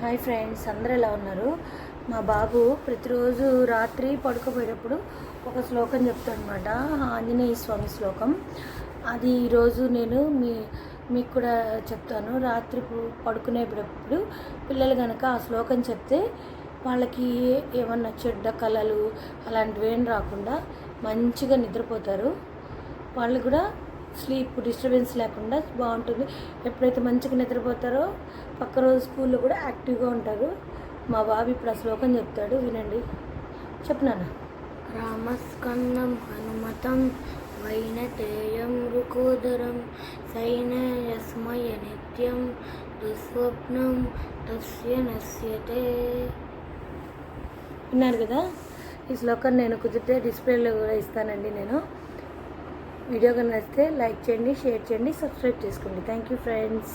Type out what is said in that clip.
Hi friends, అందరూ ఎలా ఉన్నారు? మా బాబు ప్రతిరోజు రాత్రి పడుకోపోయేటప్పుడు ఒక శ్లోకం చెప్తాడనమాట, ఆంజనేయ స్వామి శ్లోకం. అది ఈరోజు నేను మీకు కూడా చెప్తాను. రాత్రి పడుకునేటప్పుడు పిల్లలు కనుక ఆ శ్లోకం చెప్తే వాళ్ళకి ఏమన్నా చెడ్డ కళలు అలాంటివి ఏం రాకుండా మంచిగా నిద్రపోతారు. వాళ్ళు కూడా స్లీప్ డిస్టర్బెన్స్ లేకుండా బాగుంటుంది. ఎప్పుడైతే మంచిగా నిద్రపోతారో పక్క రోజు స్కూల్లో కూడా యాక్టివ్గా ఉంటారు. మా బాబు ఇప్పుడు ఆ శ్లోకం చెప్తాడు, వినండి. చెప్పినాను. రామస్కందం హనుమతం వైనతేయం రుకోదరం సైన్యస్మయ నిత్యం దుస్వప్నం తస్య నశ్యతే. విన్నారు కదా? ఈ శ్లోకం నేను కుదిరితే డిస్ప్లేలో కూడా ఇస్తానండి. నేను వీడియో కనుక నచ్చితే లైక్ చేయండి, షేర్ చేయండి, సబ్స్క్రైబ్ చేసుకోండి. Thank you friends.